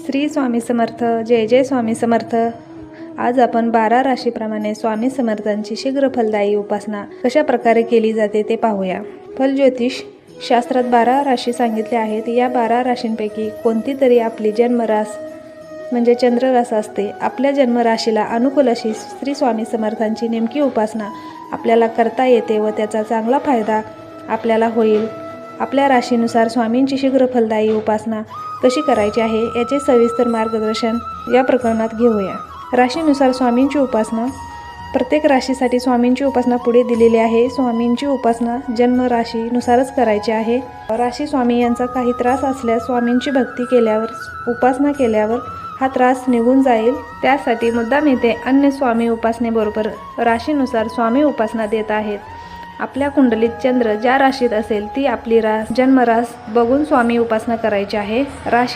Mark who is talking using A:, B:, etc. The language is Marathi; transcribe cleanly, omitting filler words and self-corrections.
A: श्री स्वामी समर्थ. जय जय स्वामी समर्थ. आज आपण 12 राशीप्रमाणे स्वामी समर्थांची शीघ्र फलदायी उपासना कशा प्रकारे केली जाते ते पाहूया. फलज्योतिष शास्त्रात 12 राशी सांगितल्या आहेत. या 12 राशींपैकी कोणती तरी आपली जन्मरास म्हणजे चंद्ररास असते. आपल्या जन्मराशीला अनुकूल अशी श्री स्वामी समर्थांची नेमकी उपासना आपल्याला करता येते व त्याचा चांगला फायदा आपल्याला होईल. आपल्या राशीनुसार स्वामींची शीघ्र फलदायी उपासना कशी करायची आहे याचे सविस्तर मार्गदर्शन या प्रकरणात घेऊया. राशीनुसार स्वामींची उपासना. प्रत्येक राशीसाठी स्वामींची उपासना पुढे दिलेली आहे. स्वामींची उपासना जन्म राशीनुसारच करायची आहे. राशी स्वामी यांचा काही त्रास असल्यास स्वामींची भक्ती केल्यावर, उपासना केल्यावर हा त्रास निघून जाईल. त्यासाठी मुद्दाम येथे अन्य स्वामी उपासनेबरोबर राशीनुसार स्वामी उपासना देत आहेत. आपल्या कुंडलीत चंद्र ज्या राशीत असेल ती आपली जन्मरास बघून स्वामी उपासना करायची आहे. राशी